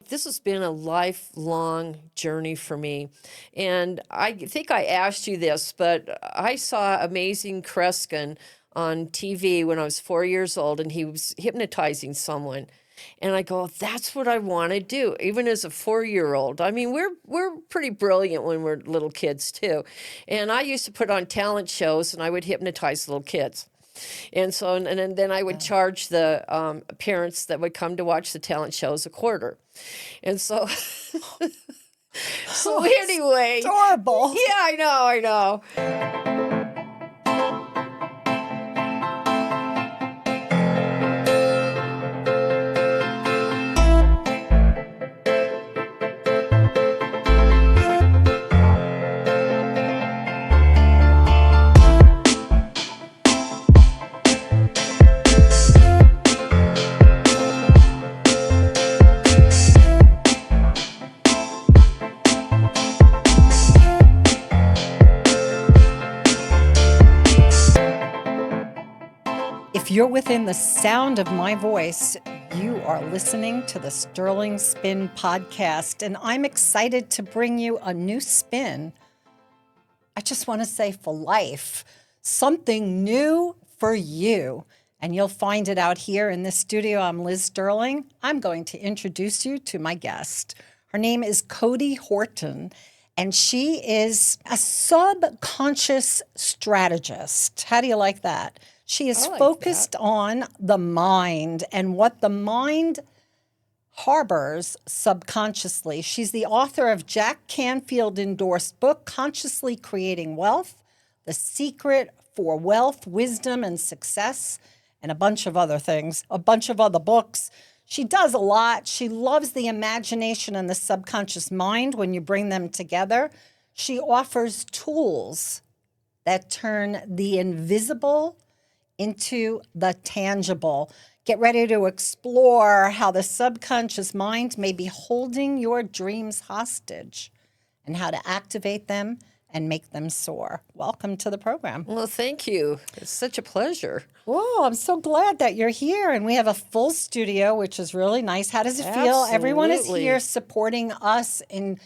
this has been a lifelong journey for me. And I think I asked you this, but I saw Amazing Kreskin on TV when I was 4 years old, and he was hypnotizing someone. And I go, that's what I want to do, even as a 4-year-old. I mean, we're pretty brilliant when we're little kids too. And I used to put on talent shows, and I would hypnotize little kids. And so, and then I would charge the parents that would come to watch the talent shows a quarter. And so, so anyway, Adorable. yeah, I know. If you're within the sound of my voice, you are listening to the Sterling Spin podcast, and I'm excited to bring you a new spin. I just want to say for life, something new for you. And you'll find it out here in this studio. I'm Liz Sterling. I'm going to introduce you to my guest. Her name is Cody Horton, and she is a subconscious strategist. How do you like that? She is focused on the mind and what the mind harbors subconsciously. She's the author of Jack Canfield endorsed book, Consciously Creating Wealth, The Secret for Wealth, Wisdom, and Success, and a bunch of other things, a bunch of other books. She does a lot. She loves the imagination and the subconscious mind when you bring them together. She offers tools that turn the invisible into the tangible. Get ready to explore how the subconscious mind may be holding your dreams hostage and how to activate them and make them soar. Welcome to the program. Well, thank you. It's such a pleasure. Whoa, I'm so glad that you're here. And we have a full studio, which is really nice. How does it feel? Everyone is here supporting us in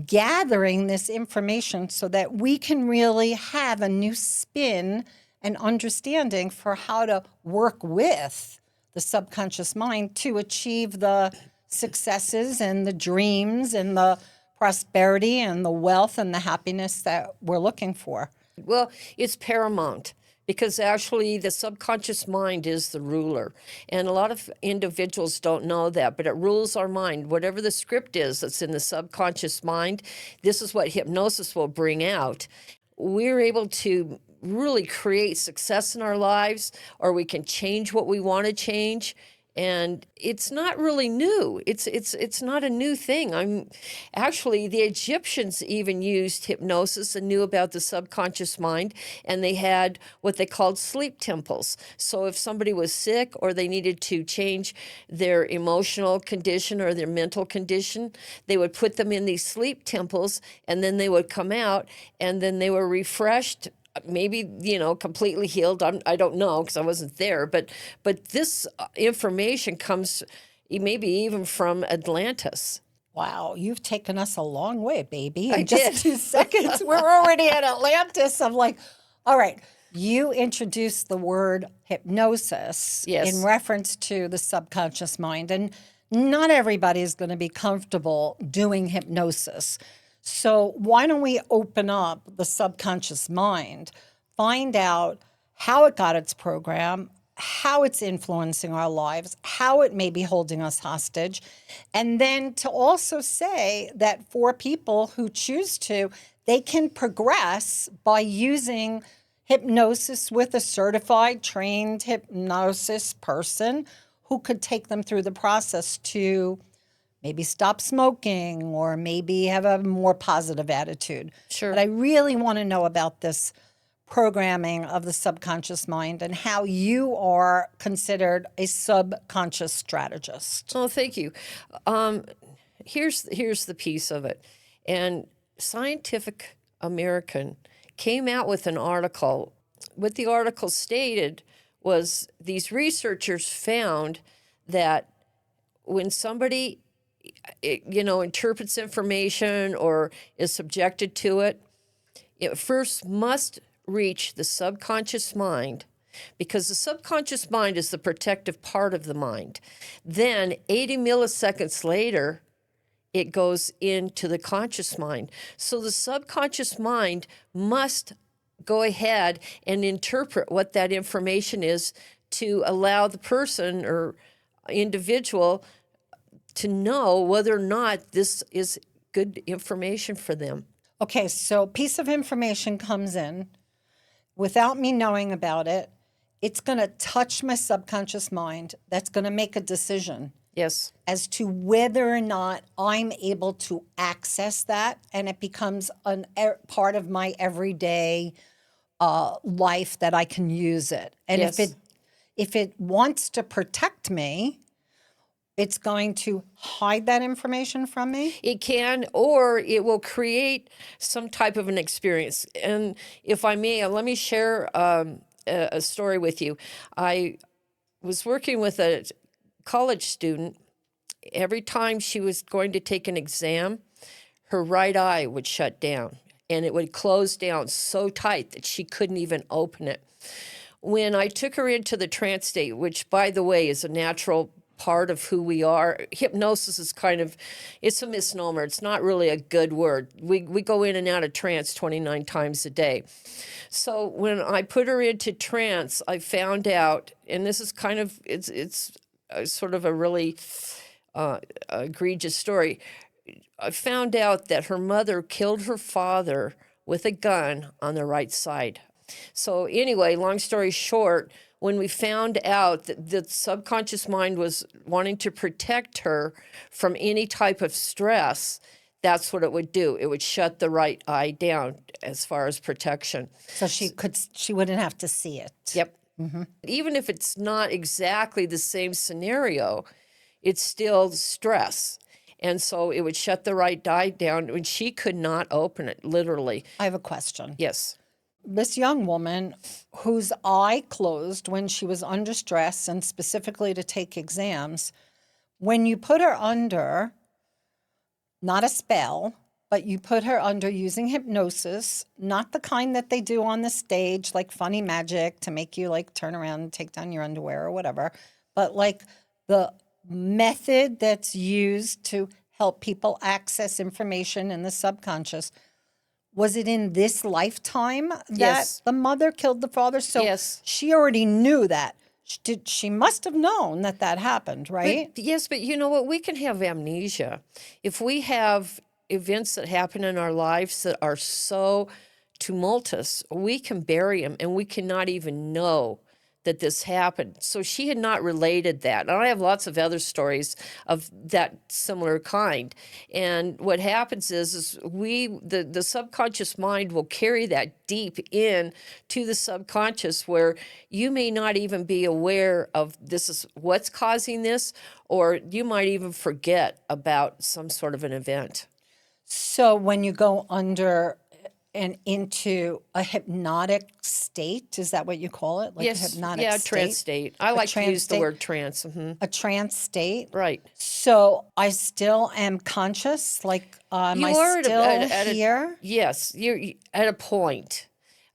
gathering this information so that we can really have a new spin and understanding for how to work with the subconscious mind to achieve the successes and the dreams and the prosperity and the wealth and the happiness that we're looking for. Well, it's paramount because actually the subconscious mind is the ruler. And a lot of individuals don't know that, but it rules our mind. Whatever the script is that's in the subconscious mind, this is what hypnosis will bring out. We're able to really create success in our lives, or we can change what we want to change. And it's not really new. It's not a new thing. Actually, the Egyptians even used hypnosis and knew about the subconscious mind, and they had what they called sleep temples. So if somebody was sick or they needed to change their emotional condition or their mental condition, they would put them in these sleep temples, and then they would come out, and then they were refreshed, maybe, completely healed. I don't know because I wasn't there. But this information comes maybe even from Atlantis. Wow, you've taken us a long way, baby. I In just did. 2 seconds, we're already at Atlantis. I'm like, all right, you introduced the word hypnosis in reference to the subconscious mind. And not everybody is going to be comfortable doing hypnosis. So why don't we open up the subconscious mind, find out how it got its program, how it's influencing our lives, how it may be holding us hostage, and then to also say that for people who choose to, they can progress by using hypnosis with a certified, trained hypnosis person who could take them through the process to maybe stop smoking or maybe have a more positive attitude. Sure. But I really want to know about this programming of the subconscious mind and how you are considered a subconscious strategist. Oh, thank you. Here's the piece of it. And Scientific American came out with an article. What the article stated was these researchers found that when somebody interprets information or is subjected to it, it first must reach the subconscious mind, because the subconscious mind is the protective part of the mind. Then 80 milliseconds later, it goes into the conscious mind. So the subconscious mind must go ahead and interpret what that information is to allow the person or individual to know whether or not this is good information for them. Okay, so a piece of information comes in without me knowing about it. It's going to touch my subconscious mind. That's going to make a decision Yes. as to whether or not I'm able to access that, and it becomes part of my everyday life that I can use it. And Yes. if it wants to protect me, it's going to hide that information from me. It can, or it will create some type of an experience. And if I may, let me share a story with you. I was working with a college student. Every time she was going to take an exam, her right eye would shut down, and it would close down so tight that she couldn't even open it. When I took her into the trance state, which, by the way, is a natural part of who we are. Hypnosis is it's a misnomer. It's not really a good word. We go in and out of trance 29 times a day. So when I put her into trance, I found out, and this is it's sort of a really egregious story. I found out that her mother killed her father with a gun on the right side. So anyway, long story short, when we found out that the subconscious mind was wanting to protect her from any type of stress, that's what it would do. It would shut the right eye down as far as protection. So she wouldn't have to see it. Yep. Mm-hmm. Even if it's not exactly the same scenario, it's still stress. And so it would shut the right eye down when she could not open it, literally. I have a question. Yes. This young woman whose eye closed when she was under stress and specifically to take exams, when you put her under, not a spell, but you put her under using hypnosis, not the kind that they do on the stage, like funny magic to make you like turn around and take down your underwear or whatever, but like the method that's used to help people access information in the subconscious. Was it in this lifetime that Yes. the mother killed the father? So Yes. she already knew that. She must have known that happened, right? But you know what? We can have amnesia. If we have events that happen in our lives that are so tumultuous, we can bury them and we cannot even know that this happened. So she had not related that. And I have lots of other stories of that similar kind. And what happens is the subconscious mind will carry that deep in to the subconscious, where you may not even be aware of this is what's causing this, or you might even forget about some sort of an event. So when you go under and into a hypnotic state, is that what you call it? Like Yes, a hypnotic yeah, state? trance state. I like to trance use the state? word trance. Mm-hmm. A trance state? Right. So I still am conscious? Like, am You I are still here? Yes, you're at a point.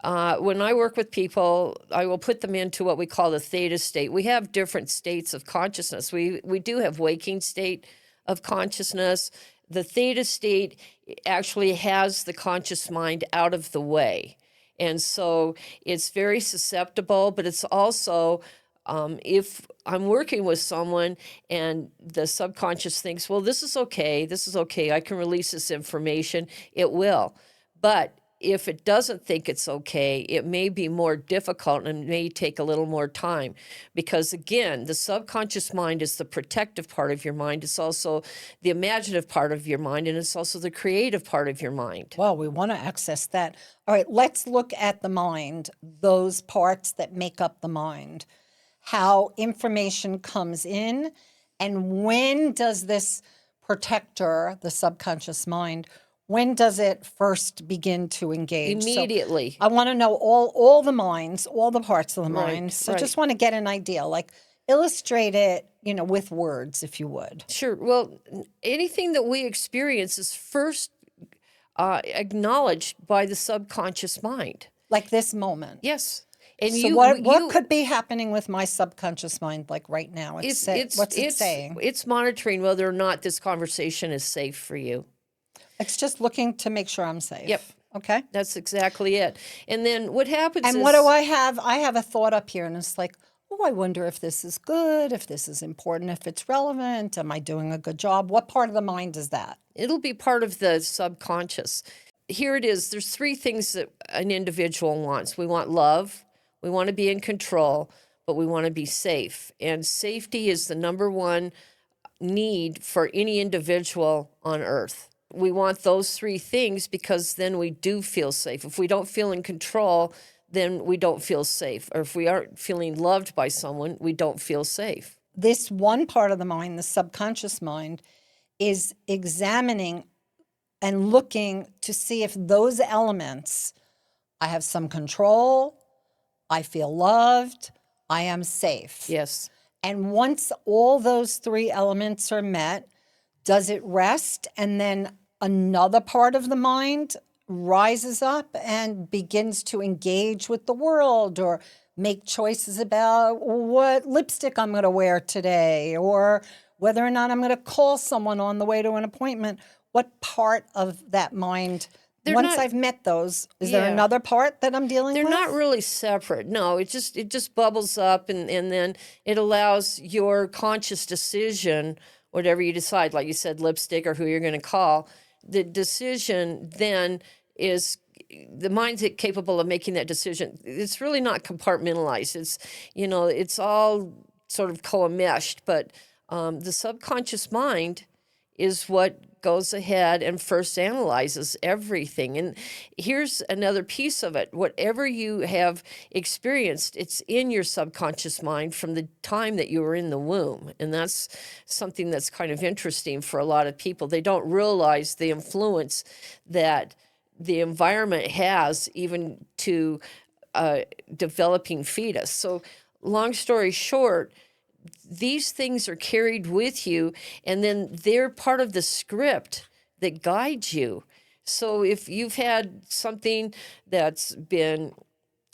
When I work with people, I will put them into what we call the theta state. We have different states of consciousness. We do have waking state of consciousness. The theta state actually has the conscious mind out of the way. And so it's very susceptible, but it's also, if I'm working with someone and the subconscious thinks, well, this is okay, I can release this information, it will. But if it doesn't think it's okay, it may be more difficult and may take a little more time, because again, the subconscious mind is the protective part of your mind. It's also the imaginative part of your mind, and it's also the creative part of your mind. Well, we want to access that. All right, let's look at the mind, those parts that make up the mind, how information comes in, and when does this protector, the subconscious mind, when does it first begin to engage? Immediately. So I want to know all the minds, all the parts of the Right, mind. So right. just want to get an idea. Like illustrate it, with words, if you would. Sure. Well, anything that we experience is first acknowledged by the subconscious mind. Like this moment. Yes. And So what could be happening with my subconscious mind, like right now? What's it saying? It's monitoring whether or not this conversation is safe for you. It's just looking to make sure I'm safe. Yep. Okay. That's exactly it. And then what happens is... And what do I have? I have a thought up here, and it's like, oh, I wonder if this is good, if this is important, if it's relevant. Am I doing a good job? What part of the mind is that? It'll be part of the subconscious. Here it is. There's three things that an individual wants. We want love. We want to be in control, but we want to be safe. And safety is the number one need for any individual on earth. We want those three things because then we do feel safe. If we don't feel in control, then we don't feel safe. Or if we aren't feeling loved by someone, we don't feel safe. This one part of the mind, the subconscious mind, is examining and looking to see if those elements, I have some control, I feel loved, I am safe. Yes. And once all those three elements are met, does it rest? And then another part of the mind rises up and begins to engage with the world or make choices about what lipstick I'm going to wear today or whether or not I'm going to call someone on the way to an appointment. What part of that mind... I've met those, is there another part that I'm dealing with? They're not really separate. No, it just bubbles up and then it allows your conscious decision, whatever you decide, like you said, lipstick or who you're going to call, the decision then is, the mind's capable of making that decision. It's really not compartmentalized. It's all sort of co-enmeshed, but the subconscious mind is what goes ahead and first analyzes everything. And here's another piece of it. Whatever you have experienced, it's in your subconscious mind from the time that you were in the womb. And that's something that's kind of interesting for a lot of people. They don't realize the influence that the environment has even to developing fetus. So long story short, these things are carried with you, and then they're part of the script that guides you. So if you've had something that's been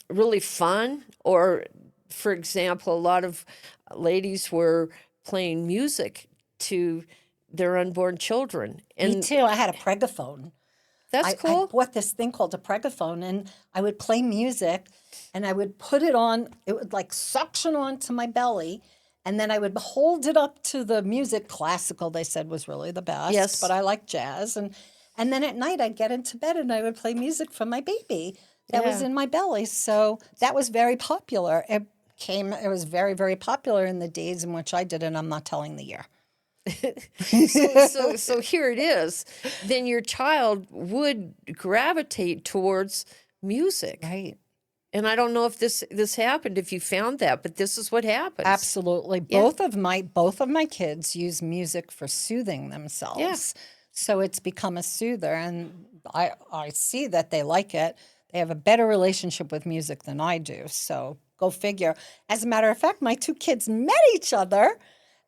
really fun, or, for example, a lot of ladies were playing music to their unborn children. And me too. I had a pregaphone. That's cool. I bought this thing called a pregaphone, and I would play music, and I would put it on. It would like suction onto my belly. And then I would hold it up to the music. Classical, they said, was really the best. Yes. But I like jazz. And then at night, I'd get into bed and I would play music for my baby that was in my belly. So that was very popular. It was very, very popular in the days in which I did it. I'm not telling the year. So here it is. Then your child would gravitate towards music. Right. And I don't know if this happened, if you found that, but this is what happens. Absolutely. Yeah. Both of my kids use music for soothing themselves. Yes. So it's become a soother, and I see that they like it. They have a better relationship with music than I do. So go figure. As a matter of fact, my two kids met each other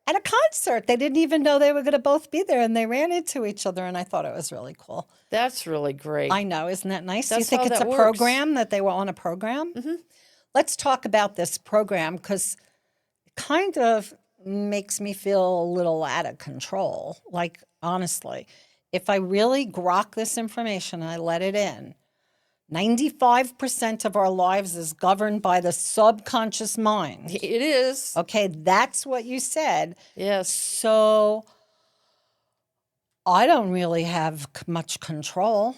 at a concert. They didn't even know they were going to both be there, and they ran into each other, and I thought it was really cool. That's really great. I know. Isn't that nice? That's Do you think how it's that a works. program, that they were on a program? Mm-hmm. Let's talk about this program, because it kind of makes me feel a little out of control. Like, honestly, if I really grok this information and I let it in, 95% of our lives is governed by the subconscious mind. It is. Okay, that's what you said. Yes. So I don't really have much control,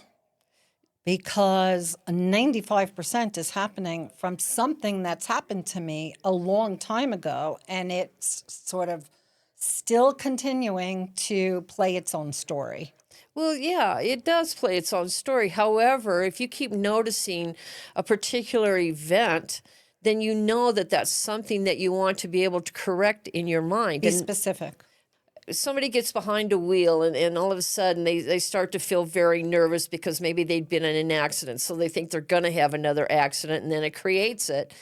because 95% is happening from something that's happened to me a long time ago, and it's sort of still continuing to play its own story. Well, yeah, it does play its own story. However, if you keep noticing a particular event, then you know that that's something that you want to be able to correct in your mind. Be specific. somebody gets behind a wheel and all of a sudden they start to feel very nervous because maybe they'd been in an accident. So they think they're going to have another accident, and then it creates it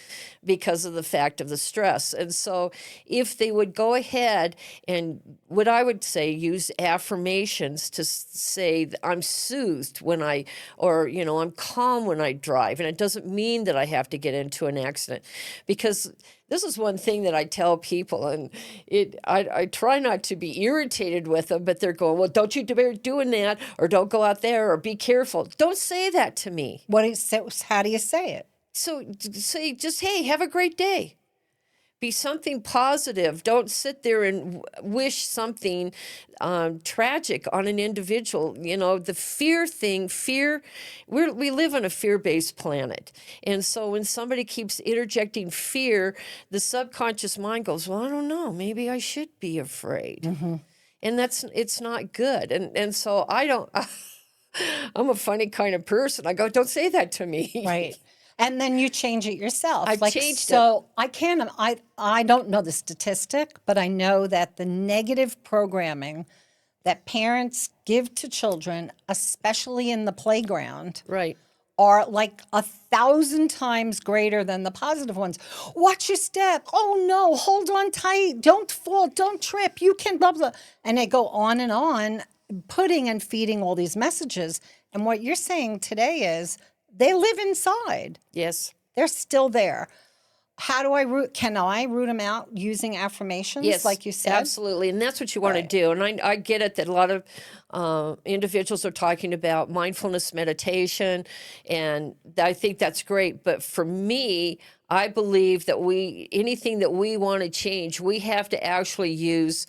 because of the fact of the stress. And so if they would go ahead and, what I would say, use affirmations to say, I'm soothed when I'm calm when I drive. And it doesn't mean that I have to get into an accident, because this is one thing that I tell people, and I try not to be irritated with them, but they're going, well, don't you dare doing that, or don't go out there, or be careful. Don't say that to me. How do you say it? So say just, hey, have a great day. Be something positive. Don't sit there and wish something tragic on an individual. The fear thing, we live on a fear-based planet. And so when somebody keeps interjecting fear, the subconscious mind goes, well, I don't know, maybe I should be afraid. Mm-hmm. And it's not good. And so I'm a funny kind of person. I go, don't say that to me. Right. And then you change it yourself. I've changed it. So I don't know the statistic, but I know that the negative programming that parents give to children, especially in the playground, right, are like 1,000 times greater than the positive ones. Watch your step. Oh no, hold on tight. Don't fall, don't trip. You can blah, blah. And they go on, putting and feeding all these messages. And what you're saying today is, they live inside. Yes. They're still there. Can I root them out using affirmations, yes, like you said? Absolutely. And that's what you want to do. And I get it that a lot of individuals are talking about mindfulness meditation, and I think that's great. But for me, I believe that anything that we want to change, we have to actually use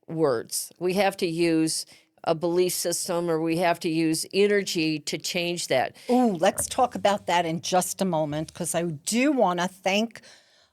words. We have to use a belief system, or we have to use energy to change that. Ooh, let's talk about that in just a moment, because I do want to thank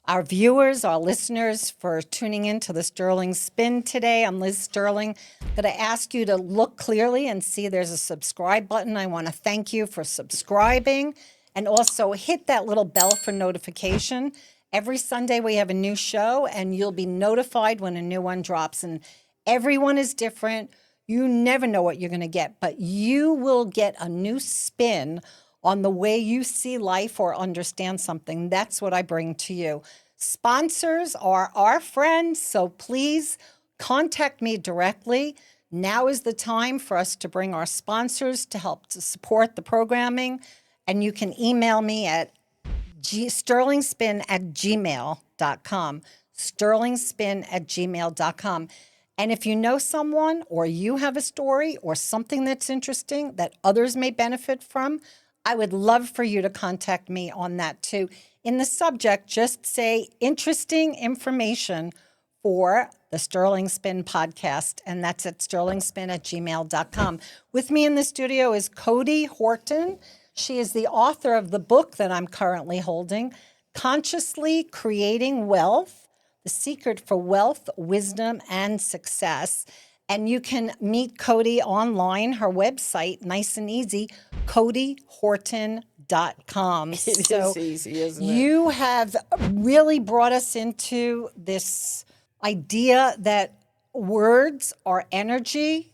our viewers, our listeners, for tuning in to the Sterling Spin today. I'm Liz Sterling. I'm going to ask you to look clearly and see there's a subscribe button. I want to thank you for subscribing, and also hit that little bell for notification. Every Sunday we have a new show, and you'll be notified when a new one drops. And everyone is different. You never know what you're going to get, but you will get a new spin on the way you see life or understand something. That's what I bring to you. Sponsors are our friends, so please contact me directly. Now is the time for us to bring our sponsors to help to support the programming. And you can email me at sterlingspin@gmail.com, sterlingspin@gmail.com. And if you know someone, or you have a story or something that's interesting that others may benefit from, I would love for you to contact me on that too. In the subject, just say interesting information for the Sterling Spin podcast, and that's at sterlingspin@gmail.com. With me in the studio is Cody Horton. She is the author of the book that I'm currently holding, Consciously Creating Wealth: The Secret for Wealth, Wisdom, and Success. And you can meet Cody online. Her website, nice and easy, codyhorton.com. It is easy, isn't it? You have really brought us into this idea that words are energy.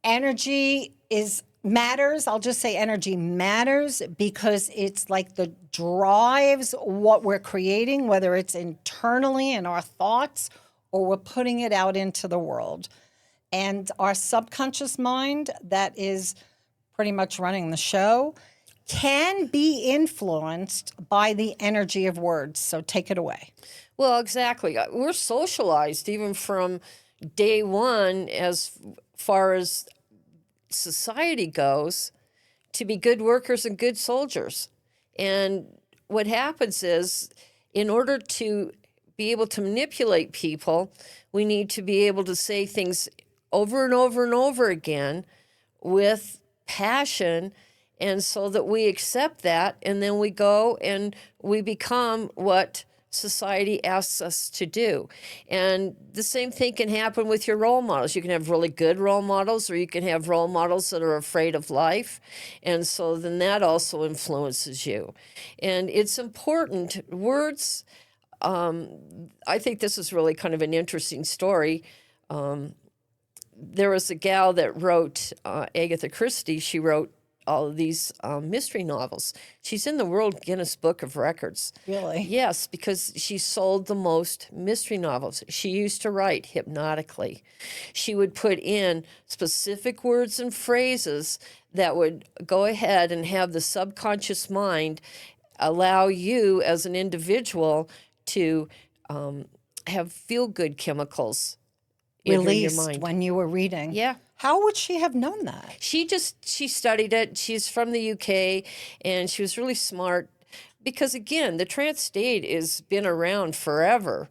Energy matters. I'll just say energy matters, because it's like the drives what we're creating, whether it's internally in our thoughts or we're putting it out into the world. And our subconscious mind, that is pretty much running the show, can be influenced by the energy of words. So take it away. Well, exactly. We're socialized even from day one, as far as society goes, to be good workers and good soldiers. And what happens is, in order to be able to manipulate people, we need to be able to say things over and over and over again with passion, and so that we accept that, and then we go and we become what society asks us to do. And the same thing can happen with your role models. You can have really good role models, or you can have role models that are afraid of life. And so then that also influences you. And it's important. Words, I think this is really kind of an interesting story. there was a gal that wrote, Agatha Christie, she wrote all of these mystery novels. She's in the World Guinness Book of Records. Really? Yes, because she sold the most mystery novels. She used to write hypnotically. She would put in specific words and phrases that would go ahead and have the subconscious mind allow you as an individual to have feel-good chemicals enter your Released mind. when you were reading. Yeah. How would she have known that? She studied it. She's from the UK, and she was really smart because, again, the trance state has been around forever.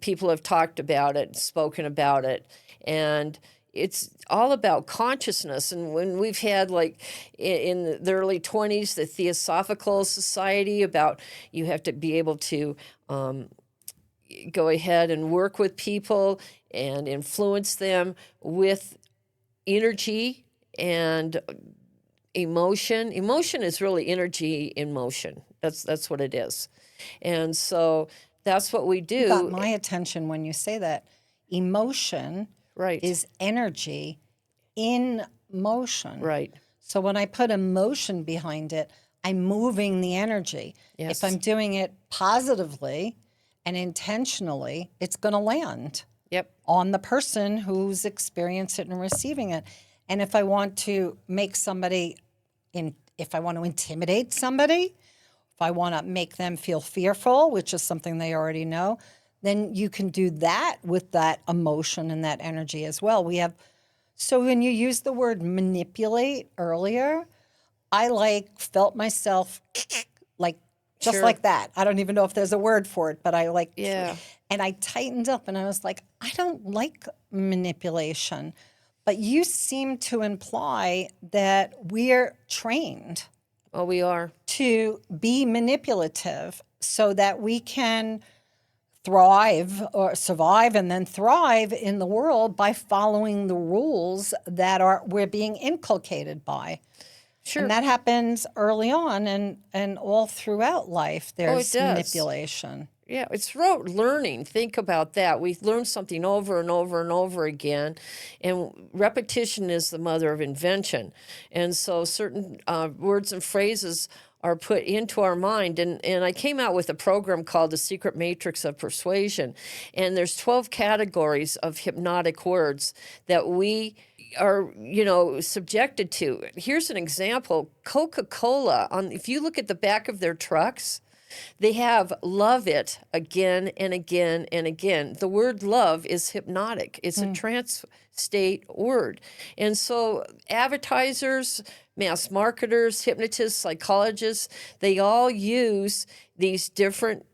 People have talked about it, spoken about it, and it's all about consciousness. And when we've had, like, in the early 20s, the Theosophical Society about you have to be able to go ahead and work with people and influence them with energy and emotion. Emotion is really energy in motion. That's what it is. And so that's what we do. You got my attention when you say that. Emotion Right. is energy in motion. Right. So when I put emotion behind it, I'm moving the energy. Yes. If I'm doing it positively and intentionally, it's going to land Yep. on the person who's experiencing it and receiving it. And if I want to make somebody, if I want to intimidate somebody, if I want to make them feel fearful, which is something they already know, then you can do that with that emotion and that energy as well. So when you use the word manipulate earlier, I felt myself like just Sure. like that. I don't even know if there's a word for it, but Yeah. and I tightened up and I was like, I don't like manipulation. But you seem to imply that we're trained Oh, we are. to be manipulative so that we can thrive or survive and then thrive in the world by following the rules that we're being inculcated by. Sure. And that happens early on and all throughout life. There's does. manipulation. Yeah, it's rote learning. Think about that. We learn something over and over and over again, and repetition is the mother of invention. And so certain words and phrases are put into our mind. And I came out with a program called The Secret Matrix of Persuasion. And there's 12 categories of hypnotic words that we are, subjected to. Here's an example. Coca-Cola, if you look at the back of their trucks, they have love it again and again and again. The word love is hypnotic. It's a trance state word. And so advertisers, mass marketers, hypnotists, psychologists, they all use these different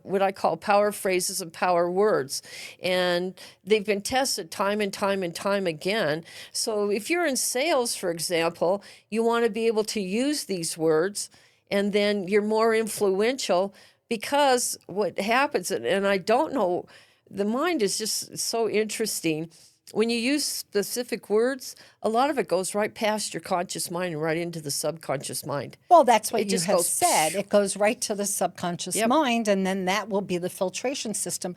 what I call power phrases and power words. And they've been tested time and time and time again. So if you're in sales, for example, you want to be able to use these words, and then you're more influential, because what happens, and I don't know, the mind is just so interesting. When you use specific words, a lot of it goes right past your conscious mind and right into the subconscious mind. Well, that's what It you just have goes said. It goes right to the subconscious Yep. mind, and then that will be the filtration system.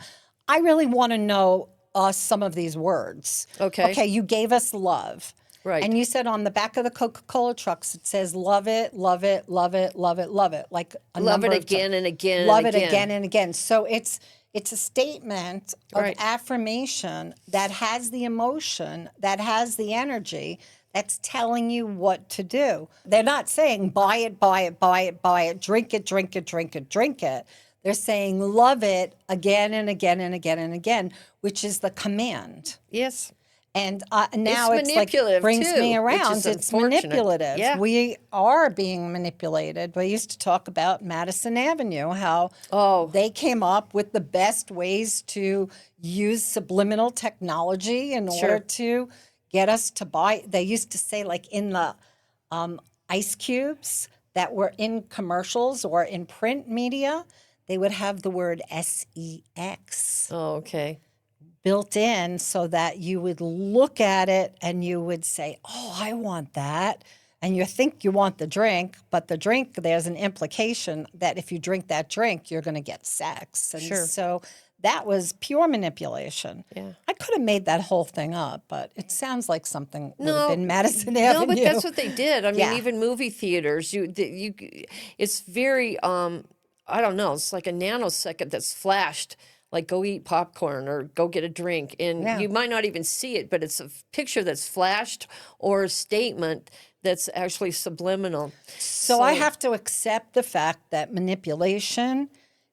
I really want to know some of these words. Okay. Okay, you gave us love. Right. And you said on the back of the Coca-Cola trucks, it says, love it, love it, love it, love it, love it. Like a Love number it of again and again Love and it again. again and again. So it's a statement of Right. affirmation that has the emotion, that has the energy, that's telling you what to do. They're not saying buy it, buy it, buy it, buy it, drink it, drink it, drink it, drink it. They're saying love it again and again and again and again, which is the command. Yes. And now it's like manipulative, brings too, me which around. is It's unfortunate. manipulative. Yeah. We are being manipulated. We used to talk about Madison Avenue, how they came up with the best ways to use subliminal technology in order to get us to buy. They used to say, like in the ice cubes that were in commercials or in print media, they would have the word SEX Oh, okay. built in so that you would look at it and you would say, oh, I want that. And you think you want the drink, but the drink, there's an implication that if you drink that drink, you're going to get sex. And Sure. so that was pure manipulation. Yeah. I could have made that whole thing up, but it sounds like something would have No, been Madison no, Avenue. but that's what they did. I mean, Yeah. even movie theaters, it's very, I don't know, it's like a nanosecond that's flashed, like go eat popcorn or go get a drink. And Yeah. you might not even see it, but it's a picture that's flashed or a statement that's actually subliminal. So I have to accept the fact that manipulation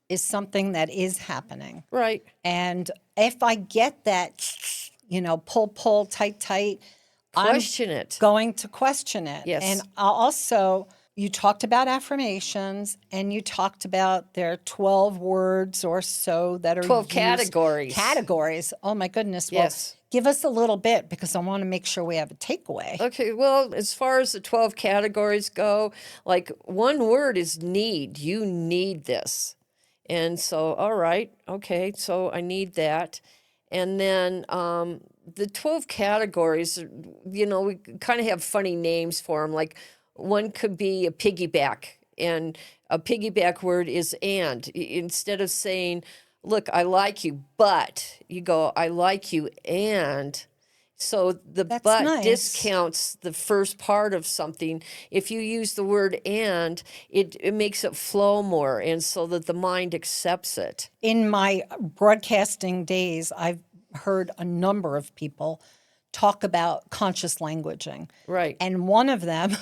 is something that is happening. Right. And if I get that, pull, tight, Question it. going to question it. Yes. And I'll also, you talked about affirmations and you talked about there are 12 words or so that are 12 used. categories. Categories. Oh my goodness. Well, Yes. give us a little bit because I want to make sure we have a takeaway. Okay, well, as far as the 12 categories go, like one word is need. You need this. And so, all right, okay, so I need that. And then the 12 categories, we kind of have funny names for them. Like one could be a piggyback, and a piggyback word is and. Instead of saying, look, I like you, but you go, I like you and. So the That's but nice. discounts the first part of something. If you use the word and, it makes it flow more, and so that the mind accepts it. In my broadcasting days, I've heard a number of people talk about conscious languaging. Right. And one of them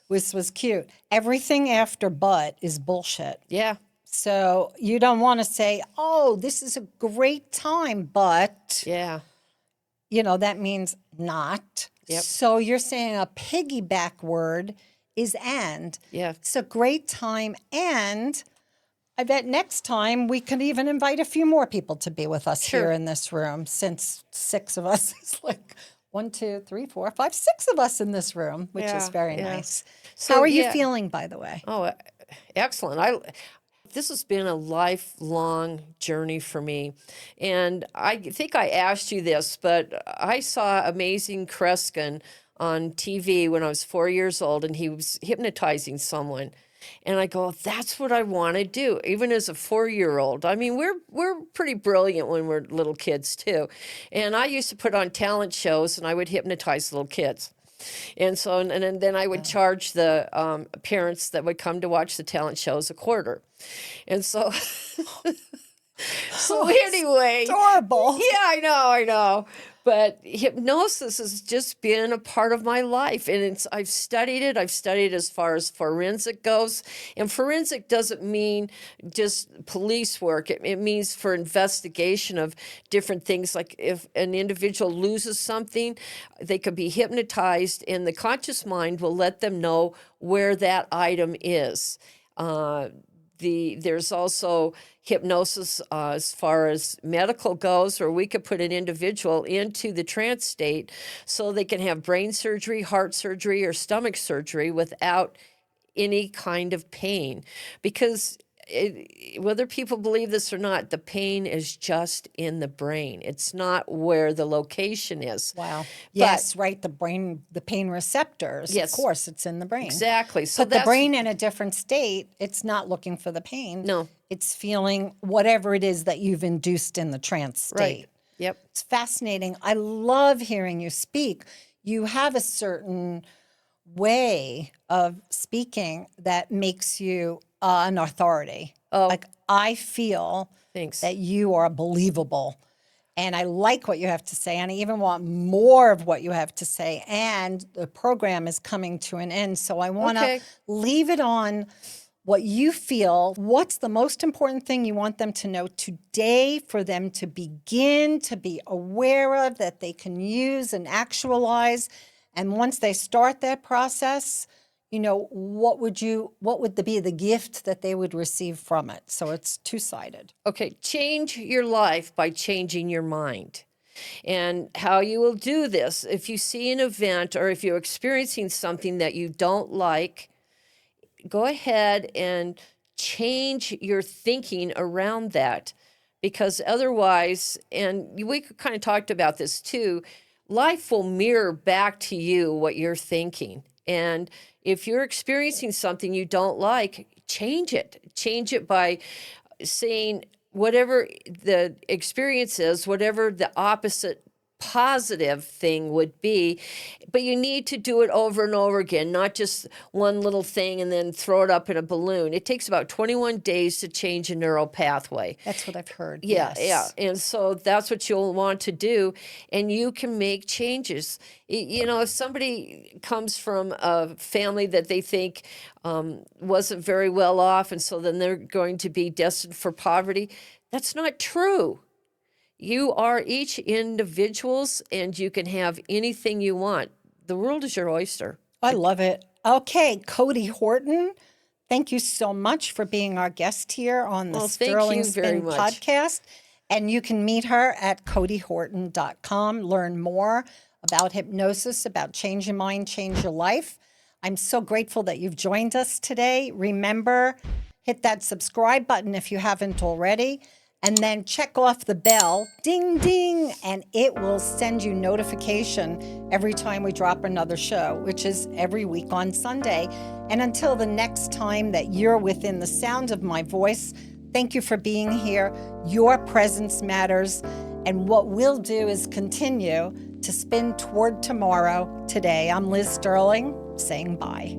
was cute. Everything after but is bullshit. Yeah. So you don't want to say, oh, this is a great time, but, Yeah. that means not. Yep. So you're saying a piggyback word is and. Yeah. It's a great time. And I bet next time we could even invite a few more people to be with us Sure. here in this room, since 6 of us is like 1, 2, 3, 4, 5, 6 of us in this room, which is Yeah, very yeah. nice. So, How are you yeah. feeling, by the way? Oh, excellent. This has been a lifelong journey for me. And I think I asked you this, but I saw Amazing Kreskin on TV when I was 4 years old, and he was hypnotizing someone. And I go, that's what I want to do, even as a 4-year-old. I mean, we're pretty brilliant when we're little kids too. And I used to put on talent shows, and I would hypnotize little kids. And so, and then I would charge the parents that would come to watch the talent shows a quarter. And so, anyway, Adorable. yeah, I know. But hypnosis has just been a part of my life, and I've studied it. I've studied as far as forensic goes, and forensic doesn't mean just police work. It means for investigation of different things. Like if an individual loses something, they could be hypnotized, and the conscious mind will let them know where that item is. There's also hypnosis as far as medical goes, where we could put an individual into the trance state so they can have brain surgery, heart surgery, or stomach surgery without any kind of pain. Because whether people believe this or not, the pain is just in the brain. It's not where the location is. Wow. Yes, right. The pain receptors. Yes. Of course, it's in the brain. Exactly. So But the brain in a different state, it's not looking for the pain. No. It's feeling whatever it is that you've induced in the trance state. Right. Yep. It's fascinating. I love hearing you speak. You have a certain way of speaking that makes you an authority. Oh. Like I feel Thanks. that you are believable. And I like what you have to say. And I even want more of what you have to say. And the program is coming to an end. So I want to Okay. leave it on what you feel. What's the most important thing you want them to know today for them to begin to be aware of, that they can use and actualize? And once they start that process, what would be the gift that they would receive from it? So it's two-sided. Okay, change your life by changing your mind. And how you will do this, if you see an event or if you're experiencing something that you don't like, go ahead and change your thinking around that. Because otherwise, and we kind of talked about this too, life will mirror back to you what you're thinking. And if you're experiencing something you don't like, change it. Change it by saying, whatever the experience is, whatever the opposite positive thing would be, but you need to do it over and over again, not just one little thing and then throw it up in a balloon. It takes about 21 days to change a neural pathway. That's what I've heard. Yeah, Yes. yeah. And so that's what you'll want to do, and you can make changes. You know, if somebody comes from a family that they think wasn't very well off, and so then they're going to be destined for poverty, that's not true. You are each individuals, and you can have anything you want. The world is your oyster. I love it. Okay, Cody Horton, thank you so much for being our guest here on the Well, thank Sterling you very Spin much. podcast. And you can meet her at codyhorton.com, learn more about hypnosis, about change your mind, change your life. I'm so grateful that you've joined us today. Remember, hit that subscribe button if you haven't already. And then check off the bell, ding, ding, and it will send you notification every time we drop another show, which is every week on Sunday. And until the next time that you're within the sound of my voice, thank you for being here. Your presence matters. And what we'll do is continue to spin toward tomorrow today. I'm Liz Sterling saying bye.